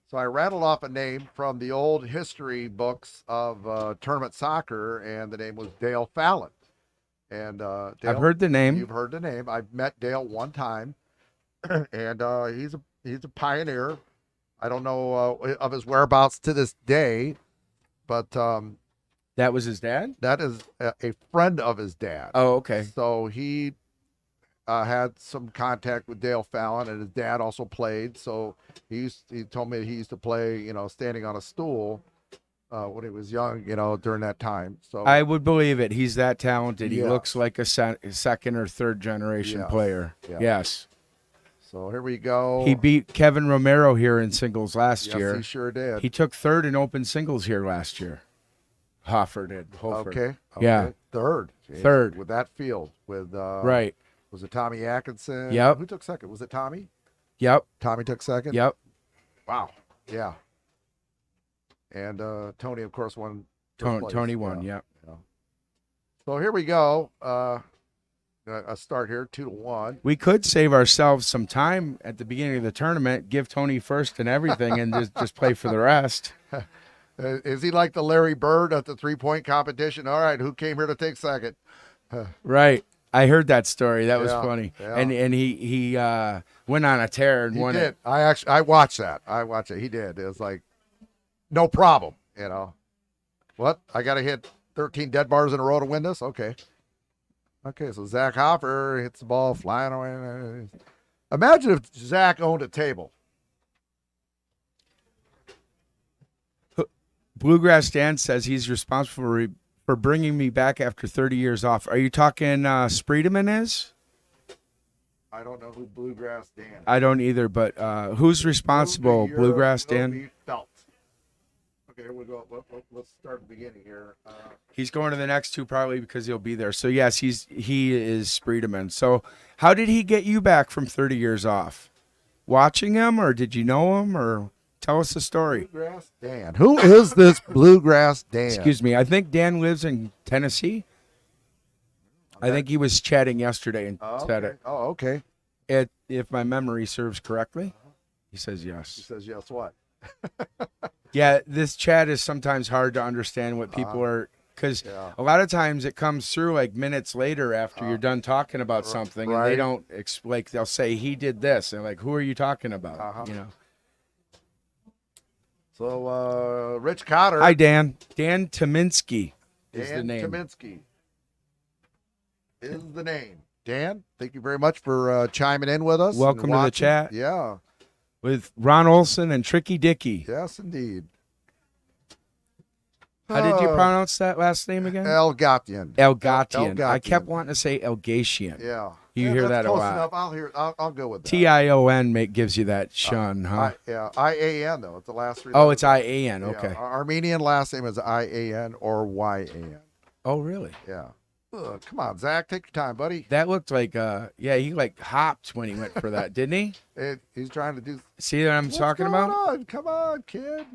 So I rattled off a name from the old history books of tournament soccer, and the name was Dale Fallon. And I've Dale, heard the name. you've heard the name. I've met Dale one time, and he's a pioneer. I don't know of his whereabouts to this day, but That was his dad? that is a friend of his dad. Oh, okay. So he had some contact with Dale Fallon, and his dad also played. So he told me he used to play, standing on a stool when he was young, during that time. So I would believe it. He's that talented. He Yes. looks like a second or third generation Yes. player. Yeah. Yes. So here we go. He beat Kevin Romero here in singles last Yes, year. he sure did. He took third in open singles here last year. Hofer did. Hofer. Okay. Yeah. Third. Jeez. Third. With that field. With Right. Was it Tommy Atkinson? Yep. Who took second? Was it Tommy? Yep. Tommy took second? Yep. Wow. Yeah. And Tony, of course, won first place. Tony won. Yep. Yeah. So here we go. A start here, 2-1. We could save ourselves some time at the beginning of the tournament, give Tony first and everything, and just play for the rest. Is he like the Larry Bird at the 3-point competition? All right, who came here to take second? Right. I heard that story. That was Yeah, funny. yeah. And he went on a tear and He won did. it. I watched that. I watched it. He did. It was like, no problem. What? I got to hit 13 dead bars in a row to win this? Okay. Okay, so Zach Hofer hits the ball flying away. Imagine if Zach owned a table. Bluegrass Dan says he's responsible for bringing me back after 30 years off. Are you talking Spreedeman is? I don't know who Bluegrass Dan is. I don't either, but who's responsible? Bluegrass Dan? Be felt. Okay, we'll go. Let's start at the beginning here. He's going to the next two probably because he'll be there. So yes, he is Spreedeman. So how did he get you back from 30 years off? Watching him, or did you know him, or tell us the story? Bluegrass Dan. Who is this Bluegrass Dan? Excuse me. I think Dan lives in Tennessee. I think he was chatting yesterday and said okay. it. Oh, okay. If my memory serves correctly, he says He yes. says yes. What? Yeah, this chat is sometimes hard to understand what people are, because Yeah. a lot of times it comes through like minutes later after you're done talking about something, and right. they don't like they'll say he did this, and like, who are you talking about? So, Rich Cotter. Hi, Dan. Dan Tominski is Dan the name. Kaminsky is the name. Dan, thank you very much for chiming in with us. and Welcome to the watching. chat. Yeah. With Ron Olson and Tricky Dicky. Yes, indeed. How did you pronounce that last name again? Elgatian. Elgatian. I Elgatian. kept wanting to say Elgatian. Yeah. You Yeah, hear that's that a close lot. enough. I'll go with that. Tion gives you that shun, huh? IAN though. It's the last three. Oh, letters. it's IAN. Yeah, Okay. Armenian last name is IAN or YAN. Oh, really? Yeah. Ugh, come on, Zach, take your time, buddy. That looked like, he like hopped when he went for that, didn't he? He's trying to do. See what I'm What's talking going about? on? Come on, kid.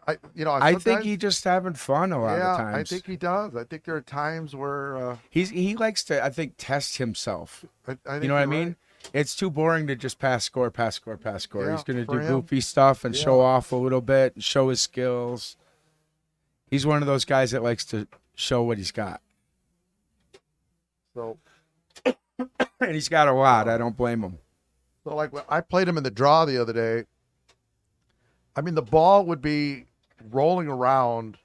I I think sometimes- he's just having fun a lot yeah, of times. I think he does. I think there are times where he likes to, I think, test himself. I think You know what I you're mean? right. It's too boring to just pass score. Yeah, He's going to for do him. goofy stuff and show Yeah. off a little bit and show his skills. He's one of those guys that likes to show what he's got. So, And he's got a lot. I don't blame him. like when I played him in the draw the other day. I mean, the ball would be rolling around,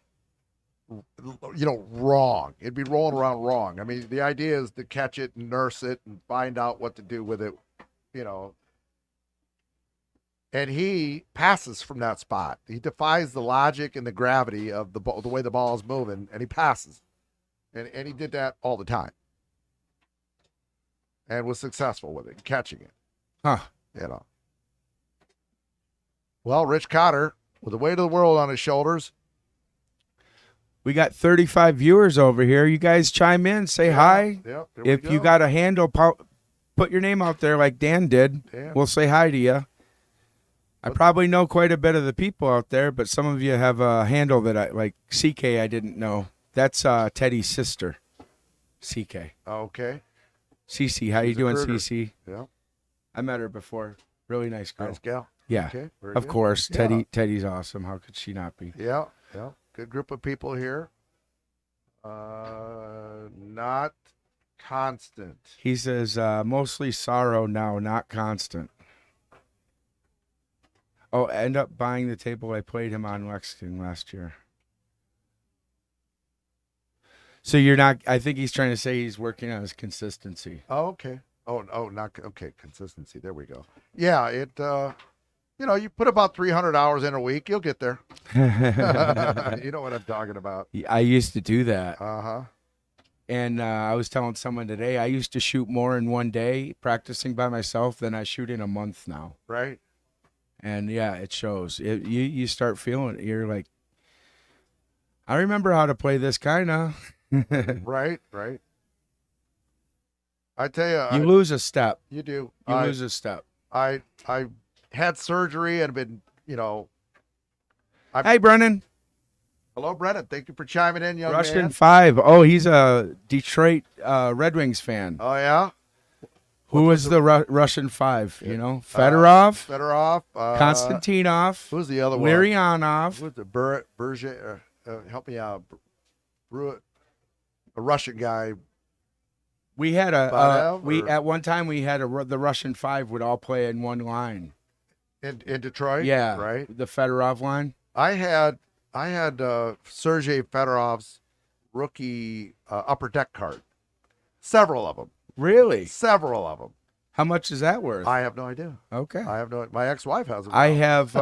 wrong. It'd be rolling around wrong. I mean, the idea is to catch it and nurse it and find out what to do with it, And he passes from that spot. He defies the logic and the gravity of the way the ball is moving, and he passes. And he did that all the time. And was successful with it, catching it. Huh. Well, Rich Cotter, with the weight of the world on his shoulders. We got 35 viewers over here. You guys chime in, say hi. Yep, there If we you go. got a handle, put your name out there like Dan did. Dan. We'll say hi to you. I probably know quite a bit of the people out there, but some of you have a handle that I like. CK, I didn't know. That's Teddy's sister, CK. Okay. CC, how you She's a doing, critter. CC? Yeah. I met her before. Really nice girl. Nice gal. Yeah, Okay. Very of good. course. Yeah. Teddy's awesome. How could she not be? Yeah. Yeah. Good group of people here. Not constant. He says, mostly sorrow now, not constant. Oh, end up buying the table I played him on Lexington last year. So you're not, I think he's trying to say he's working on his consistency. Oh, okay. Oh, not okay. Consistency. There we go. Yeah, you put about 300 hours in a week, you'll get there. You know what I'm talking about. I used to do that. Uh-huh. And I was telling someone today, I used to shoot more in one day practicing by myself than I shoot in a month now. Right. And yeah, it shows. You start feeling it. You're like, I remember how to play this kind of. Right. I tell you, You lose a step. you do. You lose a step. I had surgery and been, Hey, Brennan. hello, Brennan. Thank you for chiming in, young Russian man. 5. Oh, he's a Detroit Red Wings fan. Oh, yeah? Who was the Russian 5? Fedorov, Fedorov. Konstantinov, Who's the other one? Larionov. Who's the Berger? Help me out. A Russian guy. We had Badev, at one time we had the Russian 5 would all play in one line. In Detroit. Yeah, Right. The Fedorov line. I had Sergei Fedorov's rookie upper deck card. Several of them. Really? Several of them. How much is that worth? I have no idea. Okay. I have no. My ex-wife has them. I have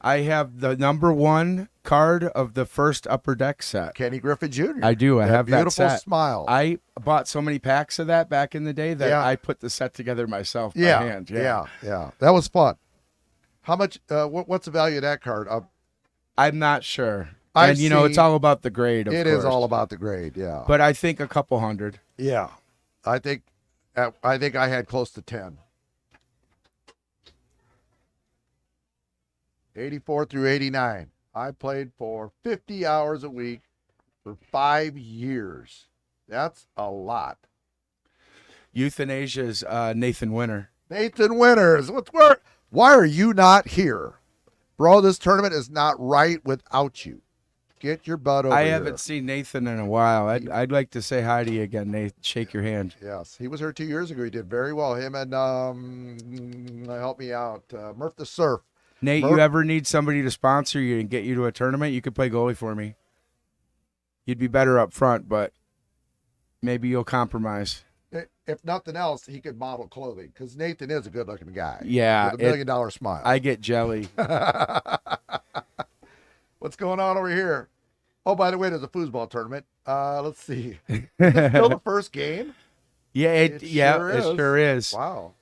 I have the number 1 card of the first upper deck set. Kenny Griffin Jr. I do. I have that beautiful set. smile. I bought so many packs of that back in the day that Yeah. I put the set together myself by yeah, hand. yeah. That was fun. How much? What's the value of that card? I'm not sure. I've And it's seen- all about the grade, of It course. is all about the grade. Yeah. But I think a couple hundred. Yeah. I think I had close to 10. 84 through 89. I played for 50 hours a week for 5 years. That's a lot. Euthanasia's Nathan Winter. Nathan Winters, why are you not here? Bro, this tournament is not right without you. Get your butt over I here. haven't seen Nathan in a while. I'd like to say hi to you again, Nathan. Shake your hand. Yes, he was here 2 years ago. He did very well. Him and help me out, Murph the Surf. Nate, you ever need somebody to sponsor you and get you to a tournament, you could play goalie for me. You'd be better up front, but maybe you'll compromise. If nothing else, he could model clothing because Nathan is a good-looking guy. Yeah, with a $1 million smile. I get jelly. What's going on over here? Oh, by the way, there's a foosball tournament. Let's see. Is it still the first game? Yeah, it sure is. Wow.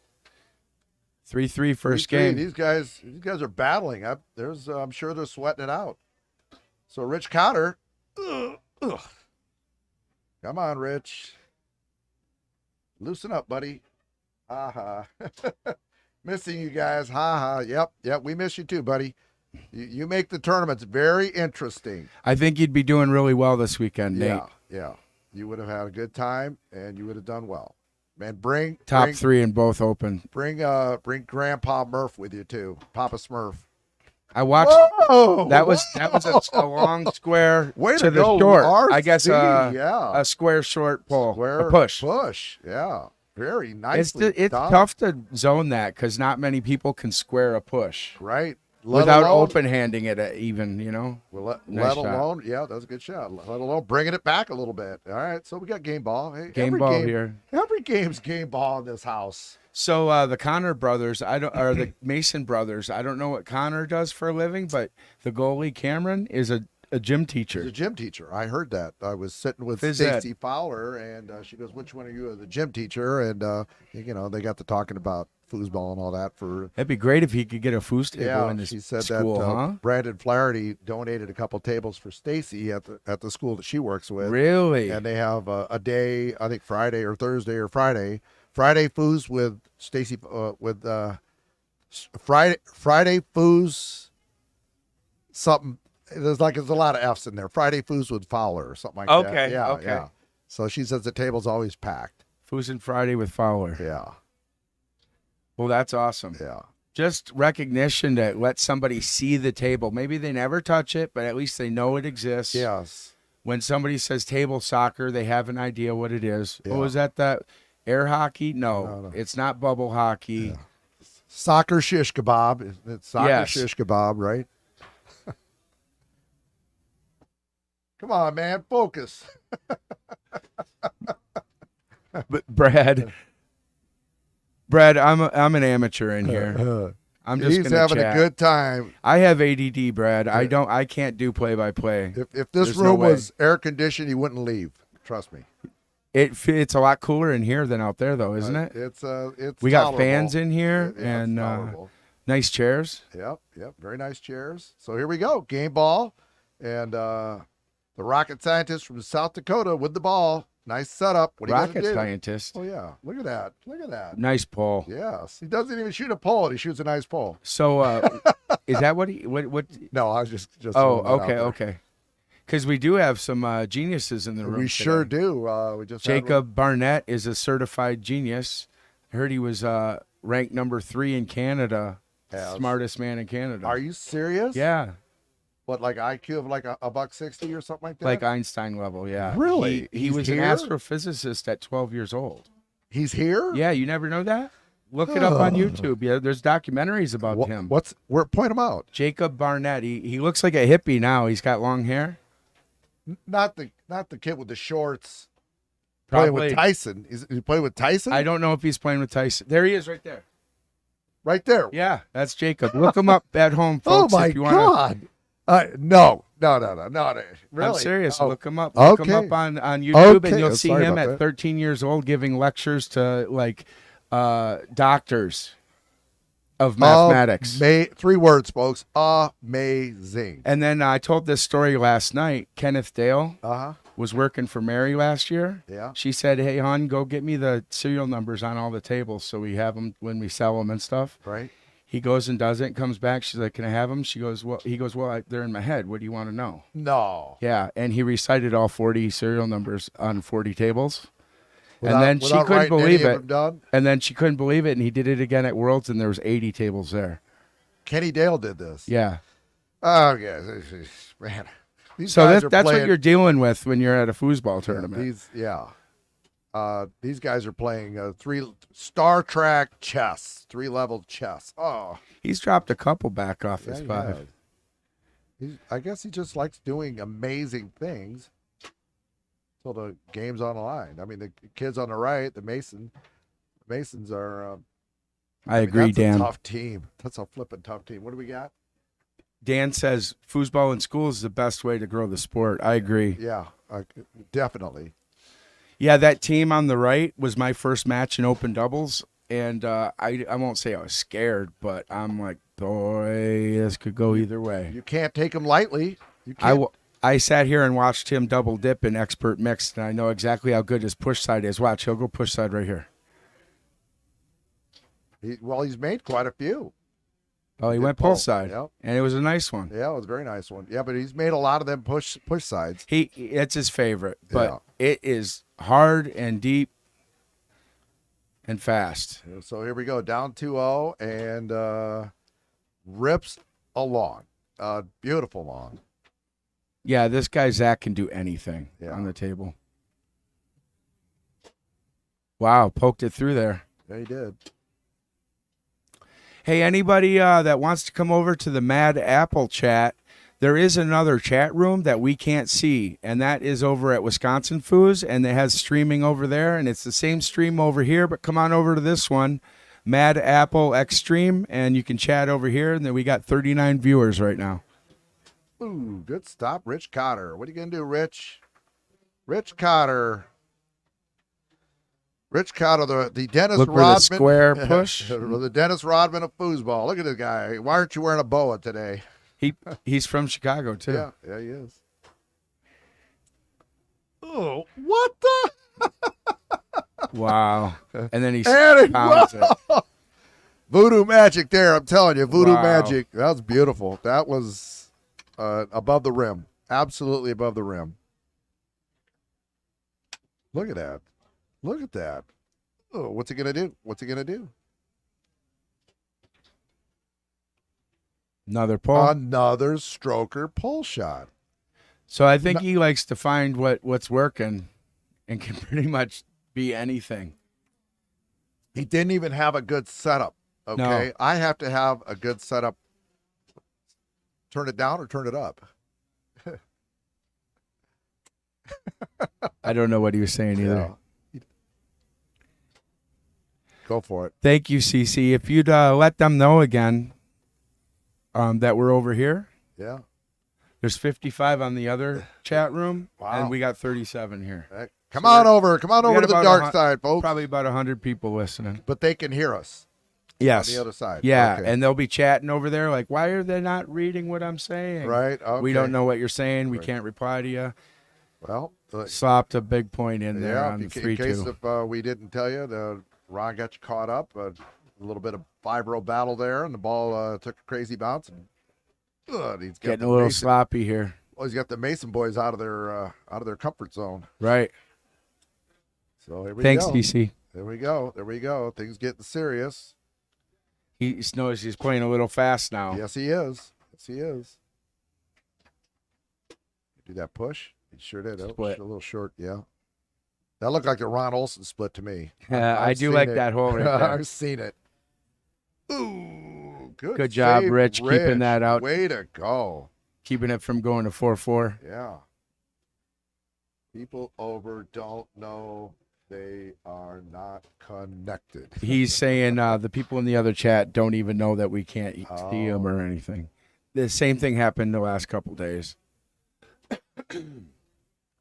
3-3 first 3-3. game. These guys are battling. I'm sure they're sweating it out. So Rich Cotter. Ugh. Come on, Rich. Loosen up, buddy. Ha ha. Missing you guys. Ha ha. Yep. We miss you too, buddy. You make the tournaments very interesting. I think you'd be doing really well this weekend, Nate. Yeah. You would have had a good time and you would have done well. Man, bring Top 3 in both open. Bring Grandpa Murph with you too. Papa Smurf. I watched. Whoa! That was a long square Way to the go, short. RC. I guess yeah. a square short pull. Square A push. Push. Yeah. Very It's nicely it's done. tough to zone that because not many people can square a push Right. without open handing it even. Well, Nice let alone, yeah, that was a good shot. Let alone bringing it back a little bit. All right, so we got game ball. Hey, Game ball here. Every game's game ball in this house. So the Connor brothers, or the Mason brothers, I don't know what Connor does for a living, but the goalie Camron is a gym teacher. He's a gym teacher. I heard that. I was sitting with Phys ed. Stacy Fowler, and she goes, "Which one of you are the gym teacher?" And they got to talking about foosball and all that. That'd be great if he could get a foos table in his she said school, that huh? Brandon Flaherty donated a couple tables for Stacy at the school that she works with. Really? And they have a day, I think Friday or Thursday or Friday foos with Stacy Friday foos something. There's a lot of F's in there. Friday foos with Fowler or something like that. Okay, Yeah, okay. yeah. So she says the table's always packed. Foos and Friday with Fowler. Yeah. Well, that's awesome. Yeah. Just recognition to let somebody see the table. Maybe they never touch it, but at least they know it exists. Yes. When somebody says table soccer, they have an idea what it is. Yeah. Oh, is that air hockey? No, No. it's not bubble hockey. Yeah. Soccer shish kebab. It's soccer Yes. shish kebab, right? Come on, man. Focus. But Brad, I'm an amateur in here. I'm just He's gonna having chat. a good time. I have ADD, Brad. I can't do play by play. If this There's no room way. was air conditioned, he wouldn't leave. Trust me. It's a lot cooler in here than out there, though, isn't it? It's We got tolerable. fans in here Yeah, it's and tolerable. nice chairs. Yep. Very nice chairs. So here we go. Game ball. And the rocket scientist from South Dakota with the ball. Nice setup. What are you Rocket going to do? scientist. Oh, yeah. Look at that. Look at that. Nice pull. Yes. He doesn't even shoot a pole. He shoots a nice pole. So is that what he what? No, I was just Oh, throwing that out okay, there. okay. Because we do have some geniuses in the room. We sure today. do. We just had one. Jacob Barnett is a certified genius. I heard he was ranked number 3 in Canada, Yes. smartest man in Canada. Are you serious? Yeah, What, like IQ of like a $160 or something like that? like Einstein level. Yeah, Really? He He's was here? an astrophysicist at 12 years old. He's here? Yeah, you never know that. Look it up on YouTube. Yeah, there's documentaries about him. Point him out. Jacob Barnett. He looks like a hippie now. He's got long hair. Not the kid with the shorts. Playing with Probably. Tyson. Is he playing with Tyson? I don't know if he's playing with Tyson. There he is, right there. Right there. Yeah, that's Jacob. Look him up at home, Oh folks. my if you wanna, God. No. Really? I'm serious. Oh, Look him up. Look him okay. up on YouTube, Okay. and you'll Oh, see sorry him about at that. 13 years old giving lectures to like doctors of mathematics. 3 words, folks. Amazing. And then I told this story last night. Kenneth Dale Uh-huh. was working for Mary last year. Yeah. She said, "Hey, hon, go get me the serial numbers on all the tables so we have them when we sell them and stuff." Right. He goes and does it and comes back. She's like, "Can I have them?" She goes, "Well," he goes, "Well, they're in my head. What do you want to know?" No. Yeah, and he recited all 40 serial numbers on 40 tables. Without- and then she without couldn't writing any believe of it. them down? And then she couldn't believe it, and he did it again at Worlds, and there was 80 tables there. Kenny Dale did this. Yeah. Oh, yeah. Man. These So guys are that's playing, what you're dealing with when you're at a foosball tournament. These guys are playing 3 Star Trek chess, 3-level chess. Oh, He's dropped a couple back off yeah, his he 5. has. I guess he just likes doing amazing things till the game's on the line. I mean, the kids on the right, the Masons are. I agree, that's Dan. a tough team. That's a flipping tough team. What do we got? Dan says foosball in school is the best way to grow the sport. I agree. Yeah, definitely. Yeah, that team on the right was my first match in open doubles, and I won't say I was scared, but I'm like, boy, this could go either way. You can't take them lightly. You can't. I sat here and watched him double dip in expert mixed, and I know exactly how good his push side is. Watch, he'll go push side right here. He's made quite a few. Oh, he Did went pull, pull side, yep. and it was a nice one. Yeah, it was a very nice one. Yeah, but he's made a lot of them push sides. It's his favorite, but Yeah. it is hard and deep and fast. So here we go, down 2-0, and rips a lawn. Beautiful lawn. Yeah, this guy Zach can do anything Yeah. on the table. Wow, poked it through there. Yeah, he did. Hey, anybody that wants to come over to the Mad Apple chat, there is another chat room that we can't see, and that is over at Wisconsin Foos, and it has streaming over there, and it's the same stream over here, but come on over to this one, Mad Apple Extreme, and you can chat over here, and then we got 39 viewers right now. Ooh, good stop, Rich Cotter. What are you going to do, Rich? Rich Cotter. Rich Cotter, the Dennis Look for Rodman. the square push. The Dennis Rodman of foosball. Look at this guy. Why aren't you wearing a boa today? He's from Chicago, too. Yeah, he is. Oh, what the? Wow. And then he And it, pounds it. Voodoo magic there, I'm telling you. Voodoo Wow. magic. That was beautiful. That was above the rim. Absolutely above the rim. Look at that. Look at that. Oh, what's he going to do? What's he going to do? Another pull. Another stroker pull shot. So I think he likes to find what's working and can pretty much be anything. He didn't even have a good setup. Okay. No. I have to have a good setup. Turn it down or turn it up? I don't know what he was saying either. Yeah. Go for it. Thank you, CC. If you'd let them know again that we're over here. Yeah. There's 55 on the other chat room, Wow. and we got 37 here. Come on over to the about dark side, folks. Probably about 100 people listening. But they can hear us. Yes. On the other side. Yeah, Okay. and they'll be chatting over there like, why are they not reading what I'm saying? Right. Okay. We don't know what you're saying. We can't reply to you. Well, Slopped a big point in there on the in 3-2. case if we didn't tell you, Ron got you caught up. A little bit of 5-row battle there, and the ball took a crazy bounce. And he's getting a little sloppy here. Well, he's got the Mason boys out of their comfort zone. Right. So here we Thanks, go. DC. There we go. Things getting serious. He knows he's playing a little fast now. Yes, he is. Do that push. He sure did. Split. A little short. Yeah. That looked like a Ron Olsen split to me. I do like that hole right there. I've seen it. Ooh, good job, save, Rich, keeping that out. Way to go. Keeping it from going to 4-4. Yeah. People over don't know they are not connected. He's saying the people in the other chat don't even know that we can't see them or anything. The same thing happened the last couple days.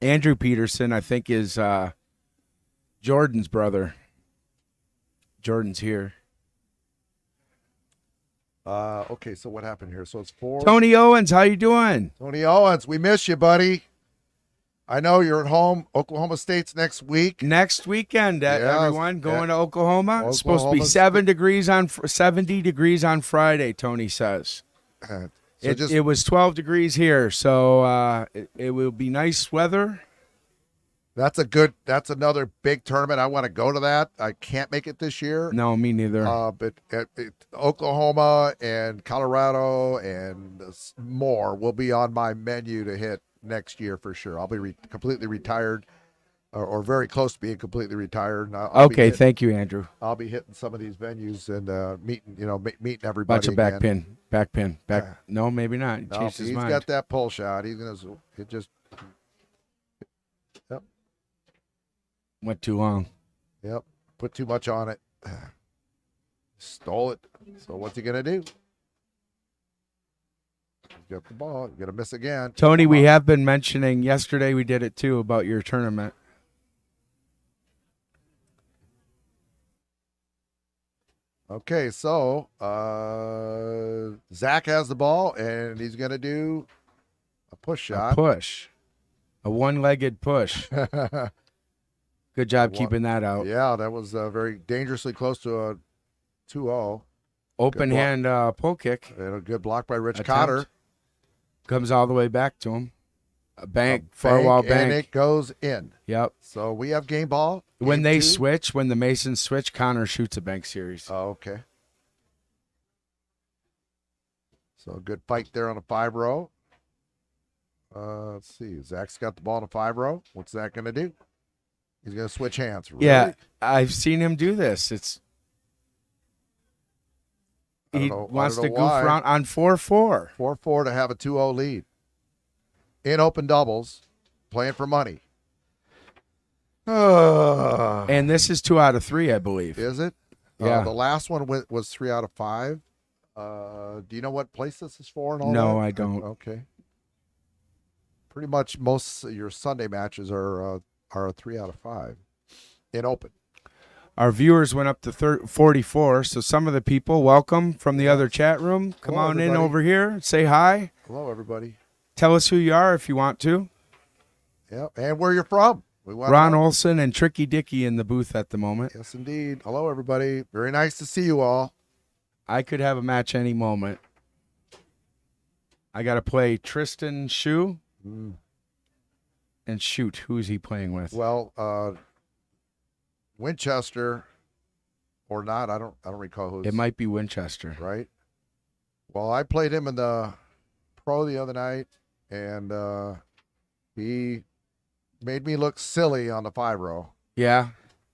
Andrew Peterson, I think, is Jordan's brother. Jordan's here. Okay, so what happened here? So it's 4. Tony Owens, how you doing? Tony Owens, we miss you, buddy. I know you're at home. Oklahoma State's next week. Next weekend, everyone going to Oklahoma. It's supposed to be 70 degrees on Friday. Tony says. It was 12 degrees here, so it will be nice weather. That's another big tournament. I want to go to that. I can't make it this year. No, me neither. But Oklahoma and Colorado and more will be on my menu to hit next year for sure. I'll be completely retired, or very close to being completely retired. Okay, thank you, Andrew. I'll be hitting some of these venues and meeting everybody. Bunch of back pin. No, maybe not. No, Changed his he's mind. got that pull shot. He's gonna. It just. Yep. Went too long. Yep. Put too much on it. Stole it. So what's he gonna do? He's got the ball. You're gonna miss again. Tony, we have been mentioning yesterday. We did it too about your tournament. Okay, so Zach has the ball, and he's going to do a push shot. A one-legged push. Good job keeping that out. Yeah, that was very dangerously close to a 2-0. Open hand pull kick. And a good block by Rich Cotter. Comes all the way back to him. A bank, far wall bank. And it goes in. Yep. So we have game ball. When they switch, when the Masons switch, Connor shoots a bank series. Oh, okay. So a good fight there on a 5-row. Let's see. Zach's got the ball on a 5-row. What's Zach going to do? He's going to switch hands. Really? Yeah, I've seen him do this. He wants to goof around on 4-4. 4-4 to have a 2-0 lead. In open doubles, playing for money. And this is 2 out of 3, I believe. Is it? Yeah. The last one was 3 out of 5. Do you know what place this is for? And all No, that? I don't. Okay. Pretty much most of your Sunday matches are a 3 out of 5 in open. Our viewers went up to 44, so some of the people, welcome from the other chat room. Come Hello, on everybody. in over here. Say hi. Hello, everybody. Tell us who you are if you want to. Yeah, and where you're from. We want Ron Olson and Tricky Dicky in the booth at the moment. Yes, indeed. Hello, everybody. Very nice to see you all. I could have a match any moment. I got to play Tristan Shoe and shoot. Who's he playing with? Well, Winchester or not, I don't recall who's. It might be Winchester. Right? Well, I played him in the pro the other night, and he made me look silly on the 5-row. Yeah.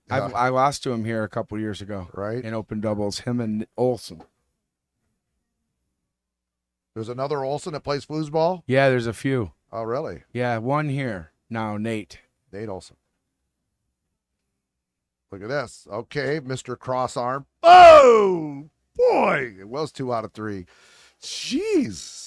Yeah. I lost to him here a couple years ago. Right. In open doubles, him and Olson. There's another Olson that plays foosball. Yeah, there's a few. Oh, really? Yeah, one here now, Nate. Nate Olson. Look at this. Okay, Mr. Crossarm. Oh, boy. It was 2 out of 3. Jeez.